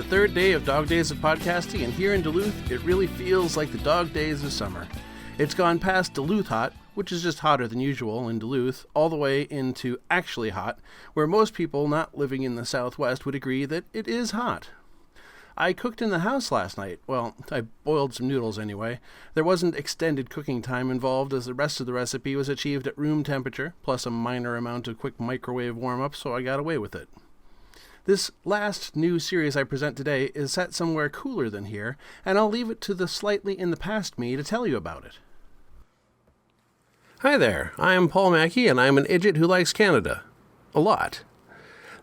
third day of Dog Days of Podcasting, and here in Duluth, it really feels like the dog days of summer. It's gone past Duluth hot, which is just hotter than usual in Duluth, all the way into actually hot, where most people not living in the Southwest would agree that it is hot. I cooked in the house last night. Well, I boiled some noodles anyway. There wasn't extended cooking time involved, as the rest of the recipe was achieved at room temperature, plus a minor amount of quick microwave warm-up, so I got away with it. This last new series I present today is set somewhere cooler than here, and I'll leave it to the slightly in the past me to tell you about it. Hi there, I'm Paul Mackey, and I'm an Idjit who likes Canada. A lot.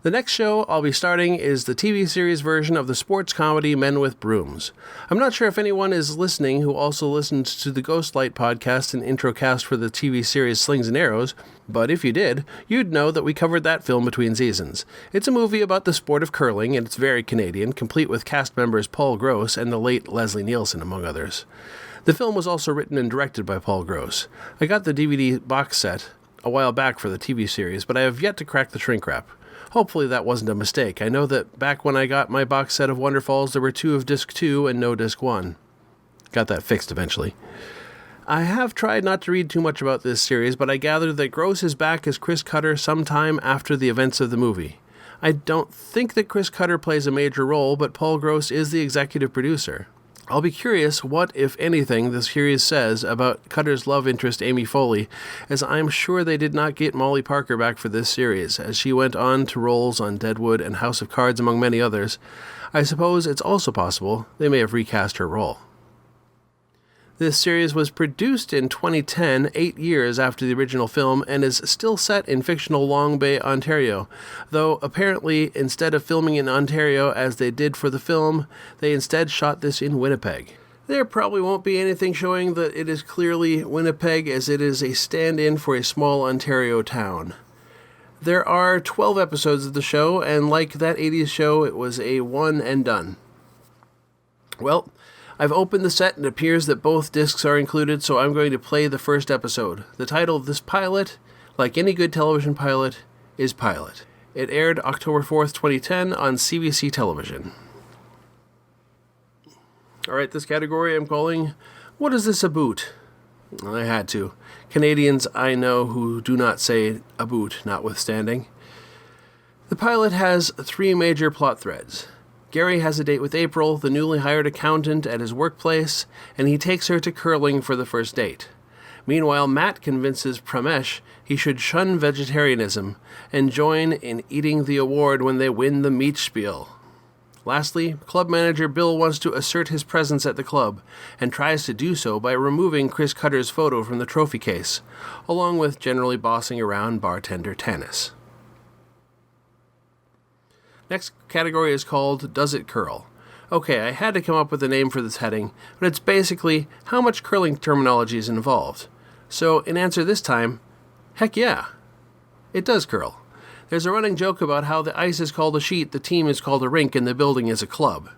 The next show I'll be starting is the TV series version of the sports comedy Men With Brooms. I'm not sure if anyone is listening who also listens to the Ghostlight podcast and introcast for the TV series Slings and Arrows, but if you did, you'd know that we covered that film between seasons. It's a movie about the sport of curling, and it's very Canadian, complete with cast members Paul Gross and the late Leslie Nielsen, among others. The film was also written and directed by Paul Gross. I got the DVD box set a while back for the TV series, but I have yet to crack the shrink wrap. Hopefully that wasn't a mistake. I know that back when I got my box set of Wonderfalls, there were 2 of Disc 2 and no Disc 1. Got that fixed eventually. I have tried not to read too much about this series, but I gather that Gross is back as Chris Cutter sometime after the events of the movie. I don't think that Chris Cutter plays a major role, but Paul Gross is the executive producer. I'll be curious what, if anything, the series says about Cutter's love interest Amy Foley, as I'm sure they did not get Molly Parker back for this series, as she went on to roles on Deadwood and House of Cards among many others. I suppose it's also possible they may have recast her role. This series was produced in 2010, 8 years after the original film, and is still set in fictional Long Bay, Ontario, though apparently instead of filming in Ontario as they did for the film, they instead shot this in Winnipeg. There probably won't be anything showing that it is clearly Winnipeg, as it is a stand-in for a small Ontario town. There are 12 episodes of the show, and like that 80s show, it was a one and done. Well, I've opened the set and it appears that both discs are included, so I'm going to play the first episode. The title of this pilot, like any good television pilot, is Pilot. It aired October 4th, 2010 on CBC television. Alright, this category I'm calling, What Is This About? I had to. Canadians I know who do not say about notwithstanding. The pilot has 3 major plot threads. Gary has a date with April, the newly hired accountant, at his workplace, and he takes her to curling for the first date. Meanwhile, Matt convinces Pramesh he should shun vegetarianism and join in eating the award when they win the meat spiel. Lastly, club manager Bill wants to assert his presence at the club, and tries to do so by removing Chris Cutter's photo from the trophy case, along with generally bossing around bartender Tanis. Next category is called Does It Curl? Okay, I had to come up with a name for this heading, but it's basically how much curling terminology is involved. So, in answer this time, heck yeah, it does curl. There's a running joke about how the ice is called a sheet, the team is called a rink, and the building is a club.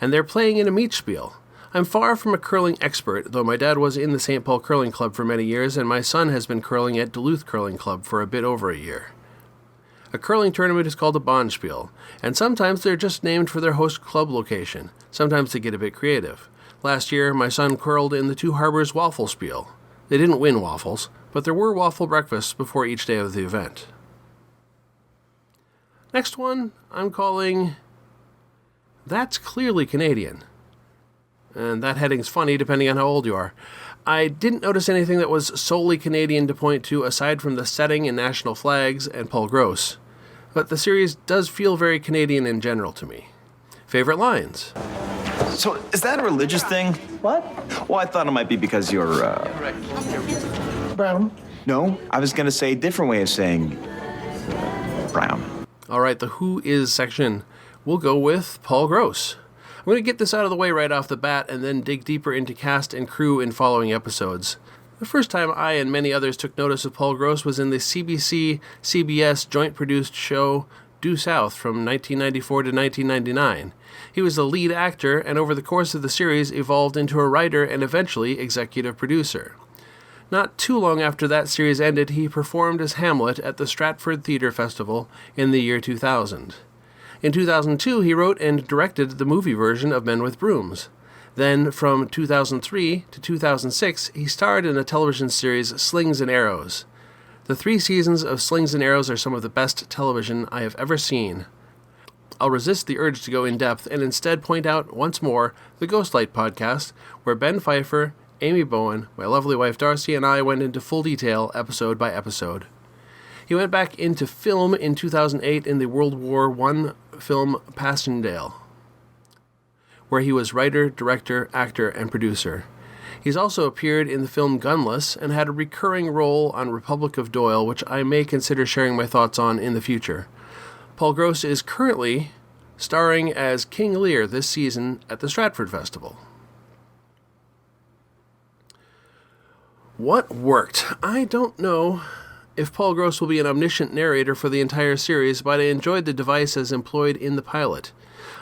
And they're playing in a meat spiel. I'm far from a curling expert, though my dad was in the St. Paul Curling Club for many years, and my son has been curling at Duluth Curling Club for a bit over a year. A curling tournament is called a bonspiel, and sometimes they're just named for their host club location. Sometimes they get a bit creative. Last year, my son curled in the Two Harbors Waffle Spiel. They didn't win waffles, but there were waffle breakfasts before each day of the event. Next one, I'm calling That's Clearly Canadian. And that heading's funny depending on how old you are. I didn't notice anything that was solely Canadian to point to aside from the setting and national flags and Paul Gross. But the series does feel very Canadian in general to me. Favorite lines? So, is that a religious thing? What? Well, I thought it might be because you're, Brown. No, I was going to say a different way of saying brown. Alright, the Who Is section. We'll go with Paul Gross. I'm going to get this out of the way right off the bat and then dig deeper into cast and crew in following episodes. The first time I and many others took notice of Paul Gross was in the CBC-CBS joint-produced show Due South from 1994 to 1999. He was the lead actor and over the course of the series evolved into a writer and eventually executive producer. Not too long after that series ended, he performed as Hamlet at the Stratford Theatre Festival in the year 2000. In 2002, he wrote and directed the movie version of Men With Brooms. Then, from 2003 to 2006, he starred in the television series Slings and Arrows. The 3 seasons of Slings and Arrows are some of the best television I have ever seen. I'll resist the urge to go in depth and instead point out once more the Ghostlight podcast, where Ben Pfeiffer, Amy Bowen, my lovely wife Darcy, and I went into full detail episode by episode. He went back into film in 2008 in the World War I film Passchendaele, where he was writer, director, actor, and producer. He's also appeared in the film Gunless and had a recurring role on Republic of Doyle, which I may consider sharing my thoughts on in the future. Paul Gross is currently starring as King Lear this season at the Stratford Festival. What worked? I don't know if Paul Gross will be an omniscient narrator for the entire series, but I enjoyed the device as employed in the pilot.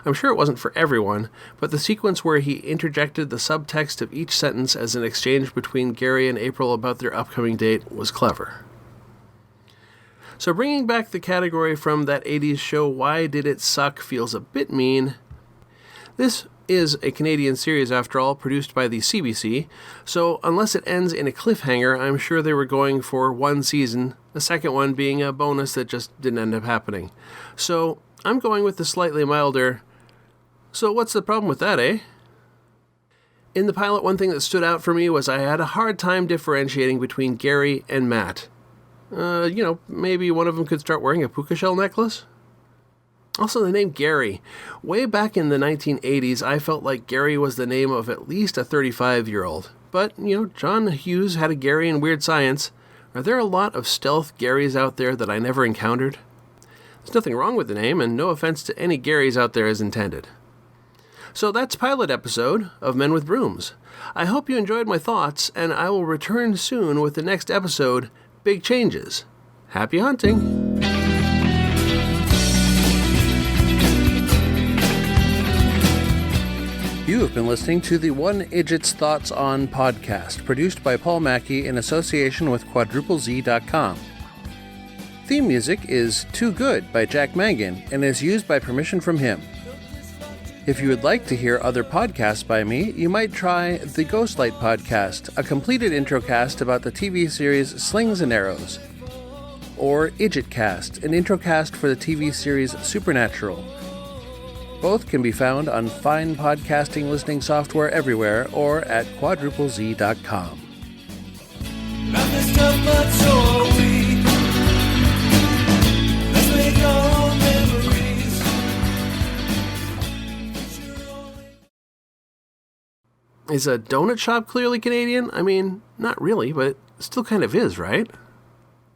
I'm sure it wasn't for everyone, but the sequence where he interjected the subtext of each sentence as an exchange between Gary and April about their upcoming date was clever. So bringing back the category from that 80s show Why Did It Suck feels a bit mean. This is a Canadian series, after all, produced by the CBC, so unless it ends in a cliffhanger, I'm sure they were going for 1 season, the second one being a bonus that just didn't end up happening. So I'm going with the slightly milder, so what's the problem with that, eh? In the pilot, one thing that stood out for me was I had a hard time differentiating between Gary and Matt. Maybe one of them could start wearing a puka shell necklace? Also, the name Gary. Way back in the 1980s, I felt like Gary was the name of at least a 35-year-old. But, John Hughes had a Gary in Weird Science. Are there a lot of stealth Garys out there that I never encountered? There's nothing wrong with the name, and no offense to any Garys out there is intended. So that's pilot episode of Men With Brooms. I hope you enjoyed my thoughts, and I will return soon with the next episode, Big Changes. Happy hunting! You have been listening to the One Idjit's Thoughts On podcast, produced by Paul Mackey in association with QuadrupleZ.com. Theme music is Too Good by Jack Mangan and is used by permission from him. If you would like to hear other podcasts by me, you might try the Ghostlight podcast, a completed introcast about the TV series Slings and Arrows, or Idjitcast, an introcast for the TV series Supernatural. Both can be found on fine podcasting listening software everywhere or at QuadrupleZ.com. Is a donut shop clearly Canadian? I mean, not really, but it still kind of is, right?